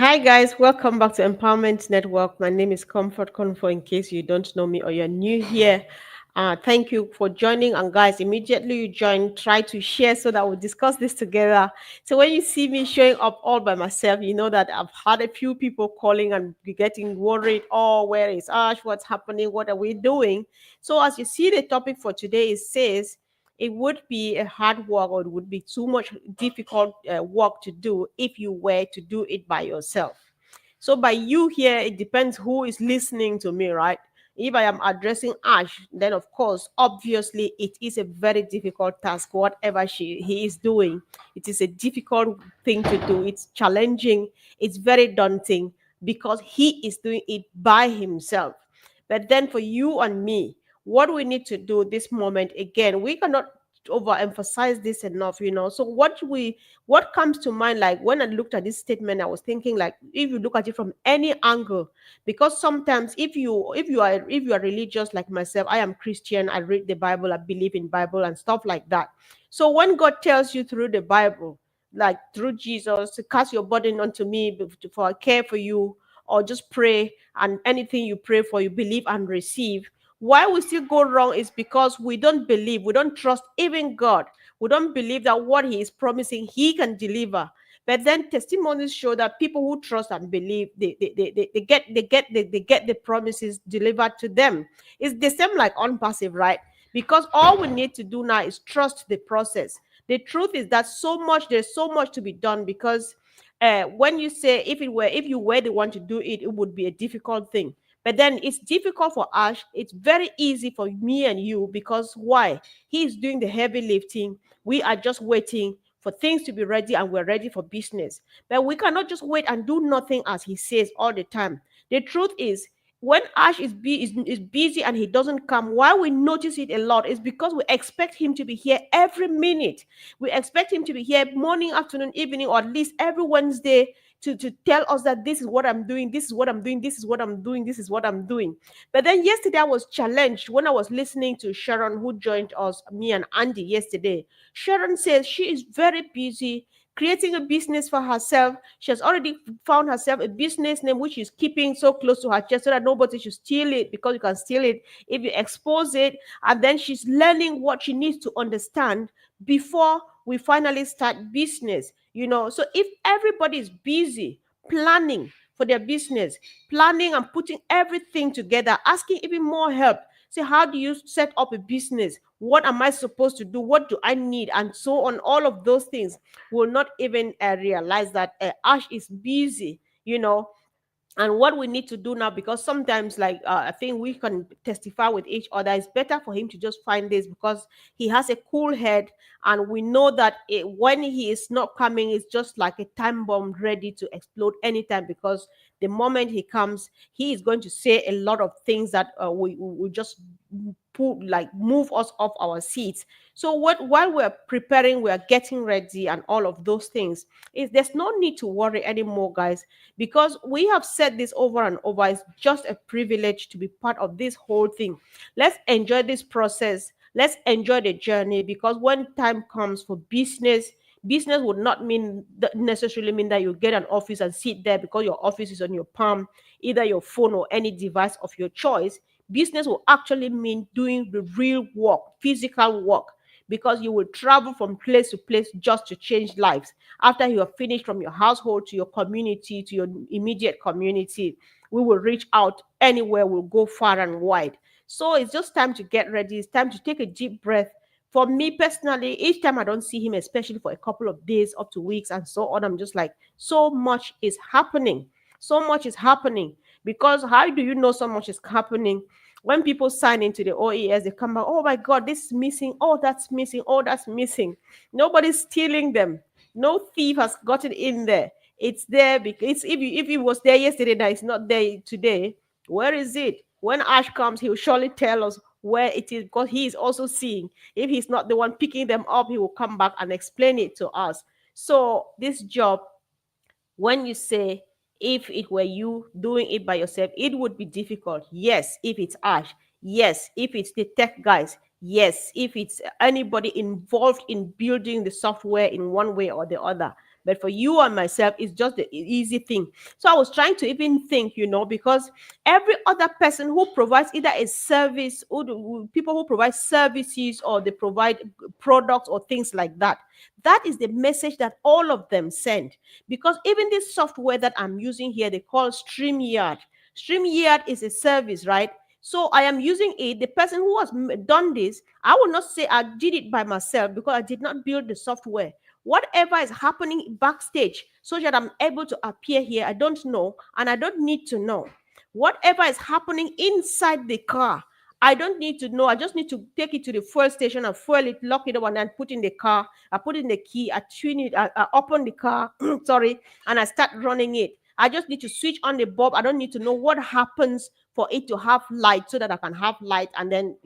Hi guys, welcome back to Empowerment Network. My name is Comfort Confor. In case you don't know me or you're new here, thank you for joining. And guys, immediately you join, try to share so that we'll discuss this together. So when you see me showing up all by myself, you know that I've had a few people calling and getting worried. Oh, where is Ash? What's happening? What are we doing? So as you see, the topic for today is says it would be a hard work or it would be too much difficult work to do if you were to do it by yourself. So by you here, it depends who is listening to me, right? If I am addressing Ash, then of course, obviously, it is a very difficult task. Whatever he is doing, it is a difficult thing to do. It's challenging. It's very daunting because he is doing it by himself. But then for you and me, what we need to do this moment again, we cannot overemphasize this enough. So what comes to mind, like when I looked at this statement, I was thinking, like, if you look at it from any angle, because sometimes if you are religious like myself, I am Christian, I read the Bible, I believe in Bible and stuff like that. So when God tells you through the Bible, like through Jesus, to cast your burden unto me for I care for you, or just pray, and anything you pray for, you believe and receive. Why we still go wrong is because we don't believe, we don't trust even God. We don't believe that what He is promising, He can deliver. But then testimonies show that people who trust and believe, they get the promises delivered to them. It's the same like on passive, right? Because all we need to do now is trust the process. The truth is that there's so much to be done, because when you say, if you were the one to do it, it would be a difficult thing. But then it's difficult for Ash. It's very easy for me and you, because why? He's doing the heavy lifting. We are just waiting for things to be ready, and we're ready for business. But we cannot just wait and do nothing as he says all the time. The truth is, when Ash is busy and he doesn't come, why we notice it a lot is because we expect him to be here every minute. We expect him to be here morning, afternoon, evening, or at least every Wednesday, to tell us that this is what I'm doing, this is what I'm doing, this is what I'm doing, this is what I'm doing. But then yesterday I was challenged when I was listening to Sharon, who joined us, me and Andy yesterday. Sharon says she is very busy creating a business for herself. She has already found herself a business name which she's keeping so close to her chest so that nobody should steal it, because you can steal it if you expose it. And then she's learning what she needs to understand before we finally start business. So if everybody is busy planning for their business, planning and putting everything together, asking even more help, say, how do you set up a business? What am I supposed to do? What do I need? And so on. All of those things will not even realize that Ash is busy. And what we need to do now, because sometimes, like, I think we can testify with each other, it's better for him to just find this, because he has a cool head, and we know that when he is not coming, it's just like a time bomb ready to explode anytime, because the moment he comes, he is going to say a lot of things that we just put, like, move us off our seats. So while we're preparing, we're getting ready and all of those things, is there's no need to worry anymore, guys, because we have said this over and over. It's just a privilege to be part of this whole thing. Let's enjoy this process. Let's enjoy the journey, because when time comes for business would not necessarily mean that you get an office and sit there, because your office is on your palm, either your phone or any device of your choice. Business will actually mean doing the real work, physical work, because you will travel from place to place just to change lives. After you are finished, from your household to your community, to your immediate community, we will reach out anywhere, we'll go far and wide. So it's just time to get ready. It's time to take a deep breath. For me personally, each time I don't see him, especially for a couple of days up to weeks and so on, I'm just like, so much is happening. So much is happening. Because how do you know so much is happening? When people sign into the OES, they come back, oh my God, this is missing, oh, that's missing, oh, that's missing. Nobody's stealing them. No thief has gotten in there. It's there because if it was there yesterday, now it's not there today. Where is it? When Ash comes, he'll surely tell us where it is, because he is also seeing. If he's not the one picking them up, he will come back and explain it to us. So this job, when you say, if it were you doing it by yourself, it would be difficult. Yes, if it's Ash. Yes, if it's the tech guys. Yes, if it's anybody involved in building the software in one way or the other. But for you and myself, it's just the easy thing. So I was trying to even think, because every other person who provides either a service, or people who provide services, or they provide products or things like that, that is the message that all of them send. Because even this software that I'm using here, they call StreamYard. StreamYard is a service, right? So I am using it. The person who has done this, I will not say I did it by myself, because I did not build the software. Whatever is happening backstage, so that I'm able to appear here, I don't know, and I don't need to know. Whatever is happening inside the car, I don't need to know. I just need to take it to the fuel station and fuel it, lock it up, and then put in the car. I put in the key, I tune it, I open the car, sorry, and I start running it. I just need to switch on the bulb. I don't need to know what happens for it to have light, so that I can have light and then,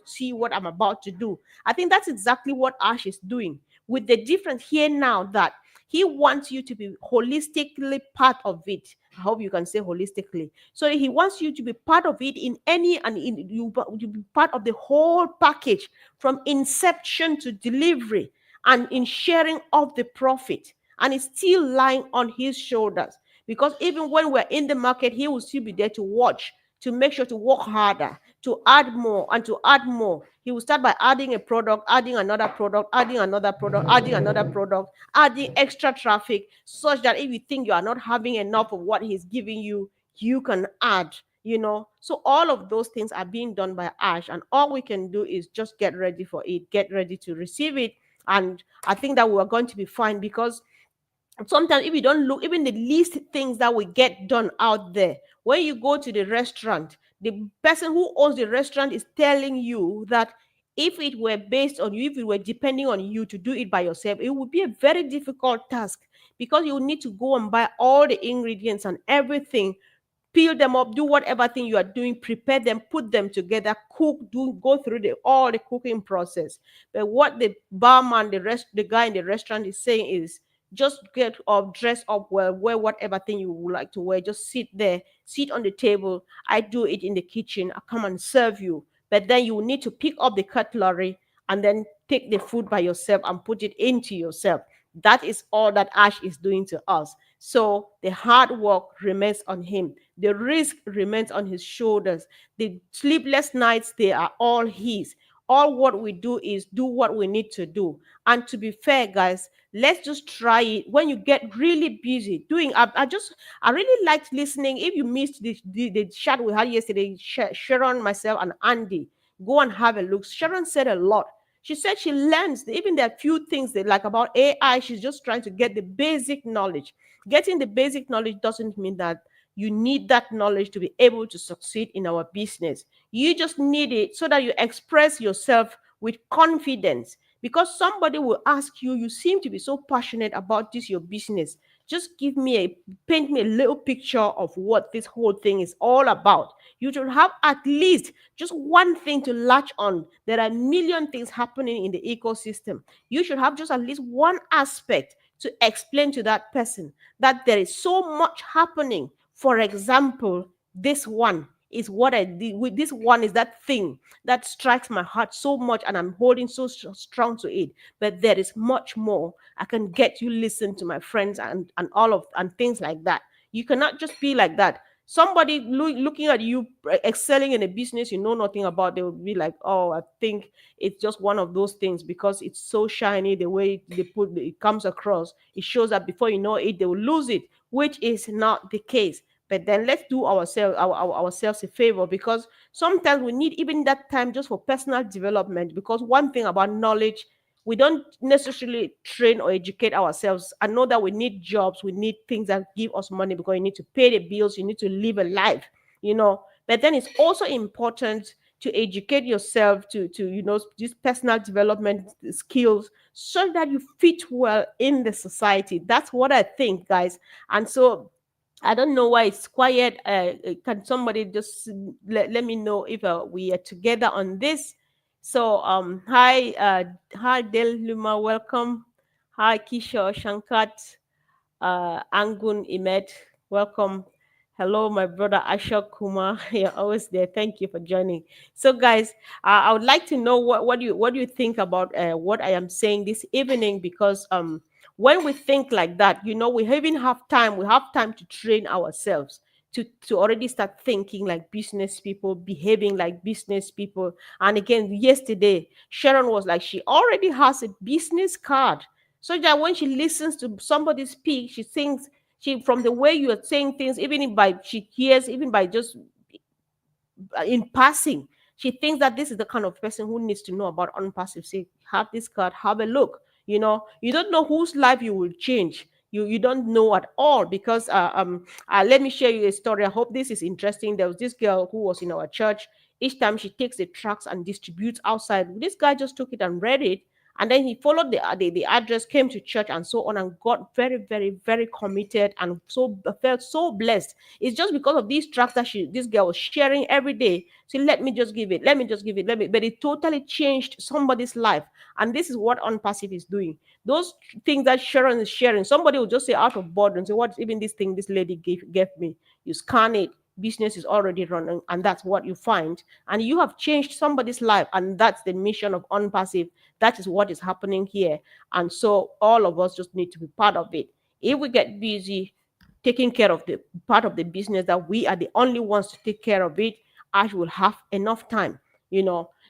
see what I'm about to do. I think that's exactly what Ash is doing, with the difference here now that he wants you to be holistically part of it. I hope you can say holistically. So he wants you to be part of it in any, and you be part of the whole package, from inception to delivery, and in sharing of the profit. And it's still lying on his shoulders, because even when we're in the market, he will still be there to watch, to make sure to work harder, to add more and to add more. He will start by adding a product, adding another product, adding another product, adding another product, adding extra traffic, such that if you think you are not having enough of what he's giving you, you can add. So all of those things are being done by Ash, and all we can do is just get ready for it, get ready to receive it. And I think that we're going to be fine, because sometimes if you don't look, even the least things that we get done out there, when you go to the restaurant, the person who owns the restaurant is telling you that if it were based on you, if it were depending on you to do it by yourself, it would be a very difficult task, because you need to go and buy all the ingredients and everything, peel them up, do whatever thing you are doing, prepare them, put them together, cook, go through all the cooking process. But what the barman, the guy in the restaurant is saying is, just get up, dress up well, wear whatever thing you would like to wear, just sit there, sit on the table. I do it in the kitchen. I come and serve you. But then you need to pick up the cutlery and then take the food by yourself and put it into yourself. That is all that Ash is doing to us. So the hard work remains on him. The risk remains on his shoulders. The sleepless nights, they are all his. All what we do is do what we need to do. And to be fair, guys, let's just try it. When you get really busy doing, I really liked listening. If you missed the chat we had yesterday, Sharon, myself, and Andy, go and have a look. Sharon said a lot. She said she learns, even there are few things that like about AI, she's just trying to get the basic knowledge. Getting the basic knowledge doesn't mean that you need that knowledge to be able to succeed in our business. You just need it so that you express yourself with confidence. Because somebody will ask you, you seem to be so passionate about this, your business. Just paint me a little picture of what this whole thing is all about. You should have at least just one thing to latch on. There are a million things happening in the ecosystem. You should have just at least one aspect to explain to that person that there is so much happening. For example, this one is what I did with this one, is that thing that strikes my heart so much, and I'm holding so strong to it. But there is much more. I can get you listen to my friends, and all of and things like that. You cannot just be like that. Somebody looking at you excelling in a business you know nothing about, they will be like, oh, I think it's just one of those things, because it's so shiny, the way it comes across, it shows that before you know it, they will lose it, which is not the case. But then let's do ourselves a favor, because sometimes we need even that time just for personal development. Because one thing about knowledge, we don't necessarily train or educate ourselves. I know that we need jobs, we need things that give us money, because you need to pay the bills, you need to live a life. But then it's also important to educate yourself to these personal development skills, so that you fit well in the society. That's what I think, guys. And so I don't know why it's quiet. Can somebody just let me know if we are together on this? So, hi, Del Luma, welcome. Hi, Kishore Shankat, Angun Imet, welcome. Hello, my brother Ashok Kumar. You're always there. Thank you for joining. So, guys, I would like to know what do you think about what I am saying this evening, because When we think like that, we even have time. We have time to train ourselves to already start thinking like business people, behaving like business people. And again, yesterday, Sharon was like, she already has a business card. So that when she listens to somebody speak, she thinks, from the way you are saying things, even if by she hears, even by just in passing, she thinks that this is the kind of person who needs to know about unpassive. Say, have this card, have a look. You don't know whose life you will change. You don't know at all, because let me share you a story. I hope this is interesting. There was this girl who was in our church. Each time she takes the tracts and distributes outside, this guy just took it and read it, and then he followed the address, came to church and so on, and got very, very, very committed, and so felt so blessed. It's just because of these tracks that this girl was sharing every day. So let me just give it, let me just give it, but it totally changed somebody's life. And this is what unpassive is doing. Those things that Sharon is sharing, somebody will just say out of boredom, say, "What's even this thing this lady gave me?" You scan it, business is already running, and that's what you find. And you have changed somebody's life, and that's the mission of unpassive. That is what is happening here. And so all of us just need to be part of it. If we get busy taking care of the part of the business that we are the only ones to take care of it, Ash will have enough time.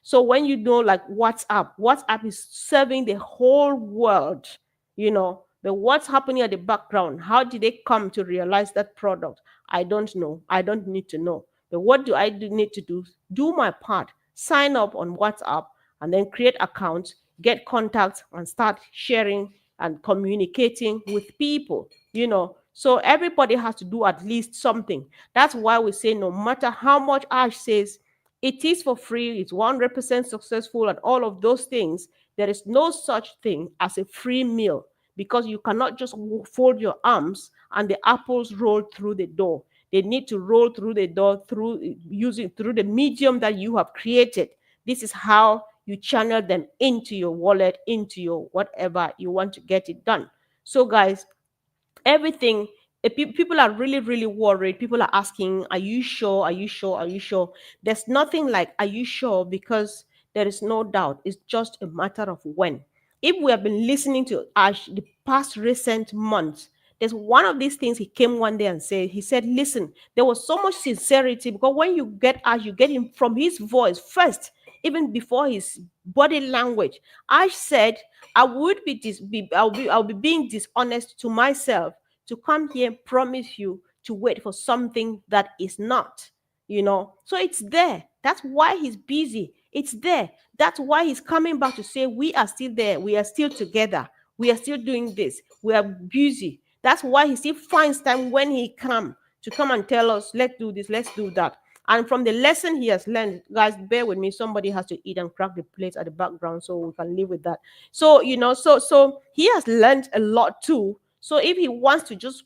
So when like WhatsApp is serving the whole world. But what's happening at the background? How did they come to realize that product? I don't know. I don't need to know. But what do I need to do? Do my part. Sign up on WhatsApp and then create accounts, get contacts, and start sharing and communicating with people. So everybody has to do at least something. That's why we say no matter how much Ash says it is for free, it's 100% successful, and all of those things, there is no such thing as a free meal, because you cannot just fold your arms and the apples roll through the door. They need to roll through the door through the medium that you have created. This is how you channel them into your wallet, into your whatever you want to get it done. So, guys, everything, people are really, really worried. People are asking, are you sure, are you sure, are you sure? There's nothing like are you sure, because there is no doubt. It's just a matter of when. If we have been listening to Ash the past recent months, there's one of these things he came one day and said, he said, listen, there was so much sincerity, because when you get Ash, you get him from his voice first, even before his body language. Ash said, I would I'll be being dishonest to myself to come here and promise you to wait for something that is not. So it's there. That's why he's busy. It's there. That's why he's coming back to say we are still there. We are still together. We are still doing this. We are busy. That's why he still finds time when he come and tell us, let's do this, let's do that. And from the lesson he has learned, guys, bear with me. Somebody has to eat and crack the plates at the background so we can live with that. So he has learned a lot too. So if he wants to just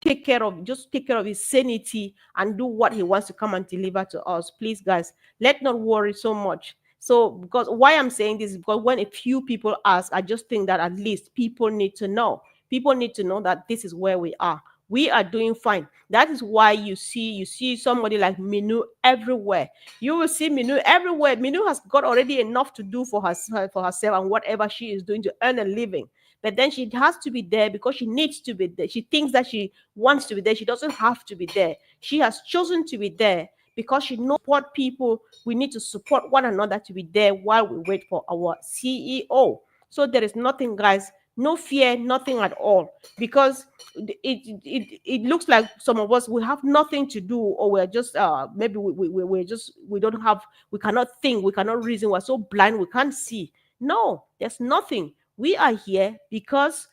take care of his sanity and do what he wants to come and deliver to us, please, guys, let not worry so much. So, because why I'm saying this is because when a few people ask, I just think that at least people need to know. People need to know that this is where we are. We are doing fine. That is why you see somebody like Minu everywhere. You will see Minu everywhere. Minu has got already enough to do for herself and whatever she is doing to earn a living. But then she has to be there because she needs to be there. She thinks that she wants to be there. She doesn't have to be there. She has chosen to be there because she knows what people we need to support one another to be there while we wait for our CEO. So there is nothing, guys, no fear, nothing at all, because it looks like some of us we have nothing to do, or we're just maybe we don't have, we cannot think, we cannot reason, we're so blind we can't see. No, there's nothing. We are here because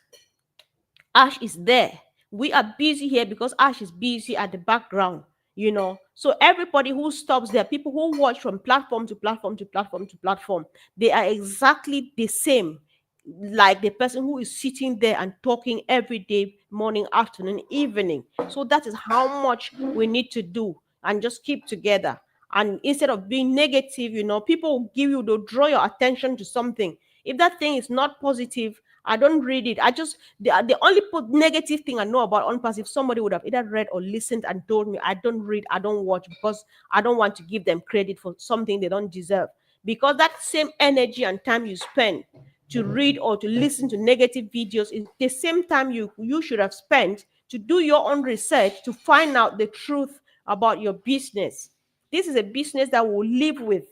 Ash is there. We are busy here because Ash is busy at the background. So everybody who stops there, people who watch from platform to platform to platform to platform, they are exactly the same like the person who is sitting there and talking every day, morning, afternoon, evening. So that is how much we need to do and just keep together. And instead of being negative, people will they'll draw your attention to something. If that thing is not positive, I don't read it. The only negative thing I know about unpassive, somebody would have either read or listened and told me, I don't read, I don't watch, because I don't want to give them credit for something they don't deserve. Because that same energy and time you spend to read or to listen to negative videos is the same time you should have spent to do your own research to find out the truth about your business. This is a business that we'll live with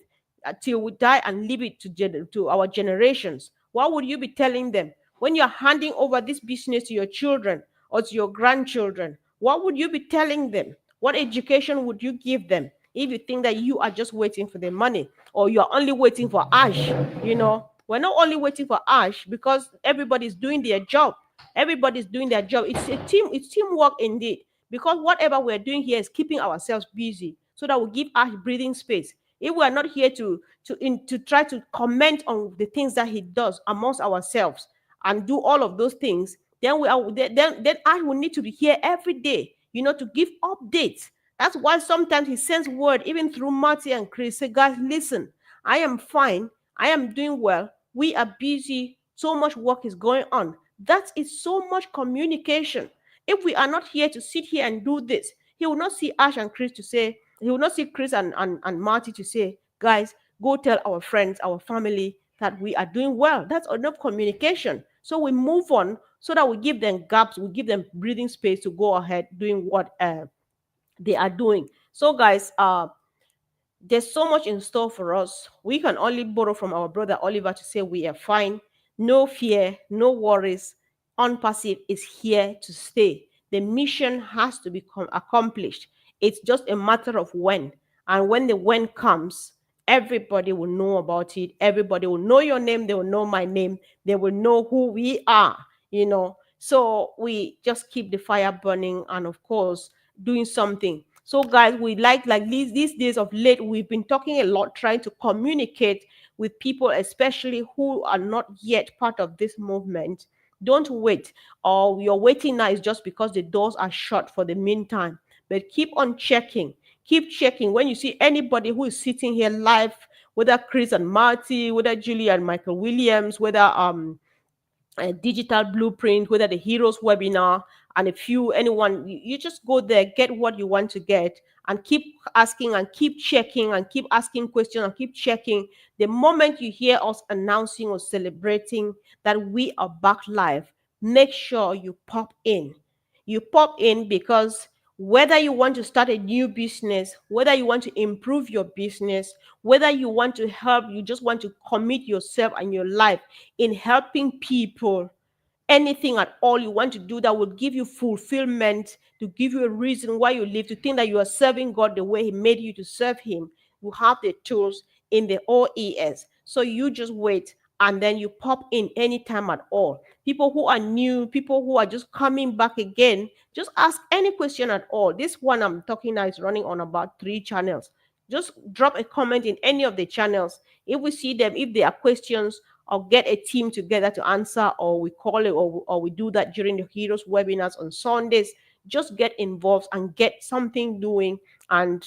till we die and leave it to our generations. What would you be telling them when you're handing over this business to your children or to your grandchildren? What would you be telling them? What education would you give them if you think that you are just waiting for the money or you're only waiting for ash? We're not only waiting for ash because everybody's doing their job. Everybody's doing their job. It's teamwork indeed. Because whatever we're doing here is keeping ourselves busy so that we give ash breathing space. If we are not here to try to comment on the things that he does amongst ourselves and do all of those things, then I will need to be here every day, to give updates. That's why sometimes he sends word even through Marty and Chris. Say, guys, listen, I am fine. I am doing well. We are busy. So much work is going on. That is so much communication. If we are not here to sit here and do this, he will not see Ash and Chris to say, he will not see Chris and Marty to say, guys, go tell our friends, our family that we are doing well. That's enough communication. So we move on so that we give them gaps, we give them breathing space to go ahead doing what they are doing. So, guys, there's so much in store for us. We can only borrow from our brother Oliver to say we are fine. No fear, no worries. Unpassive is here to stay. The mission has to be accomplished. It's just a matter of when. And when the when comes, everybody will know about it. Everybody will know your name. They will know my name. They will know who we are. So we just keep the fire burning and, of course, doing something. So, guys, we like these days of late, we've been talking a lot, trying to communicate with people, especially who are not yet part of this movement. Don't wait, or your waiting now is just because the doors are shut for the meantime. But keep on checking. Keep checking. When you see anybody who is sitting here live, whether Chris and Marty, whether Julie and Michael Williams, whether a digital blueprint, whether the heroes webinar, and a few anyone, you just go there, get what you want to get, and keep asking and keep checking and keep asking questions and keep checking. The moment you hear us announcing or celebrating that we are back live, make sure you pop in. You pop in because whether you want to start a new business, whether you want to improve your business, whether you want to help, you just want to commit yourself and your life in helping people, anything at all you want to do that will give you fulfillment, to give you a reason why you live, to think that you are serving God the way He made you to serve Him, you have the tools in the OES. So you just wait and then you pop in anytime at all. People who are new, people who are just coming back again, just ask any question at all. This one I'm talking now is running on about 3 channels. Just drop a comment in any of the channels. If we see them, if there are questions, or get a team together to answer, or we call it, or we do that during the Heroes webinars on Sundays. Just get involved and get something doing. And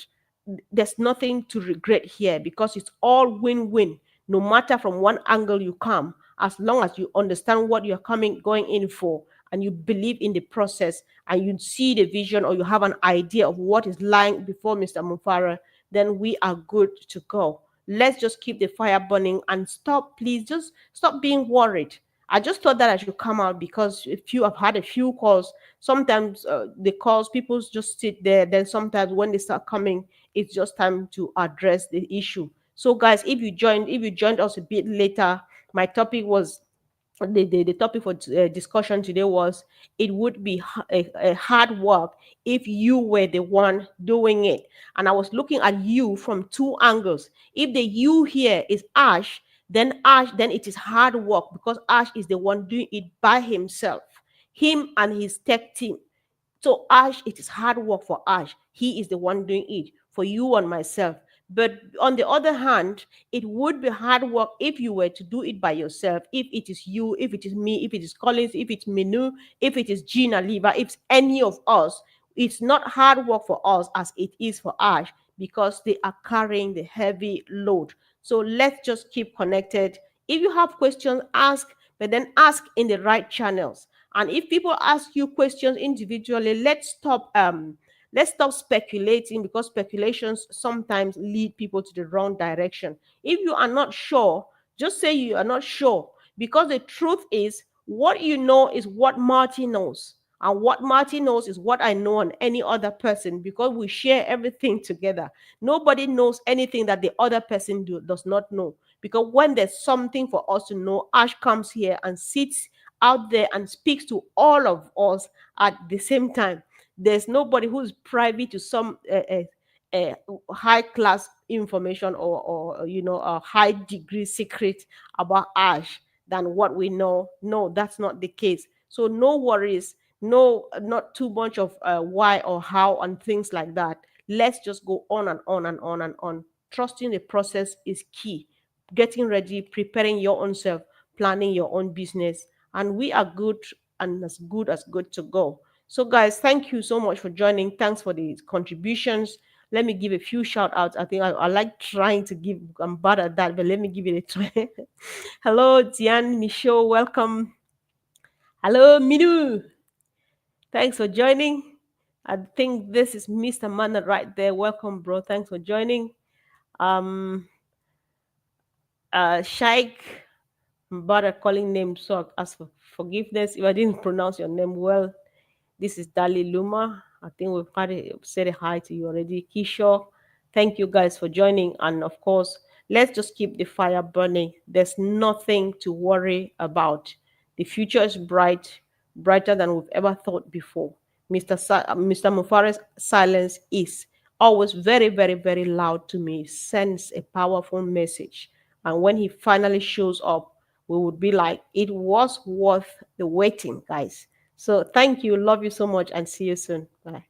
there's nothing to regret here because it's all win-win, no matter from one angle you come, as long as you understand what you're going in for, and you believe in the process, and you see the vision, or you have an idea of what is lying before Mr. Mufara, then we are good to go. Let's just keep the fire burning and stop, please, just stop being worried. I just thought that I should come out because I've had a few calls. Sometimes the calls, people just sit there. Then sometimes when they start coming, it's just time to address the issue. So, guys, if you joined us a bit later, my topic was the topic for discussion today was, it would be a hard work if you were the one doing it. And I was looking at you from 2 angles. If the you here is Ash, then it is hard work because Ash is the one doing it by himself, him and his tech team. So Ash, it is hard work for Ash. He is the one doing it for you and myself. But on the other hand, it would be hard work if you were to do it by yourself. If it is you, if it is me, if it is Collins, if it's Minu, if it is Gina Liva, if it's any of us, it's not hard work for us as it is for Ash because they are carrying the heavy load. So let's just keep connected. If you have questions, ask, but then ask in the right channels. And if people ask you questions individually, let's stop speculating because speculations sometimes lead people to the wrong direction. If you are not sure, just say you are not sure. Because the truth is, what you know is what Marty knows. And what Marty knows is what I know on any other person, because we share everything together. Nobody knows anything that the other person does not know. Because when there's something for us to know, Ash comes here and sits out there and speaks to all of us at the same time. There's nobody who's privy to some high class information, or a high degree secret about Ash than what we know. No, that's not the case. So no worries, no, not too much of why or how and things like that. Let's just go on and on and on and on. Trusting the process is key. Getting ready, preparing your own self, planning your own business, and we are good as good to go. So, guys, thank you so much for joining. Thanks for the contributions. Let me give a few shout outs. I think I like trying to give, I'm bad at that, but let me give it a try. Hello, Diane Michaud, welcome. Hello, Minu. Thanks for joining. I think this is Mr. Mana right there. Welcome, bro. Thanks for joining. Um, Shaik, but calling name, so I ask for forgiveness if I didn't pronounce your name well. This is Dali Luma. I think said a hi to you already. Kishore, thank you guys for joining. And of course, let's just keep the fire burning. There's nothing to worry about. The future is bright, brighter than we've ever thought before. Mr. Mufare's silence is always very, very, very loud to me. Sends a powerful message. And when he finally shows up, we would be like, it was worth the waiting, guys. So thank you. Love you so much and see you soon. Bye.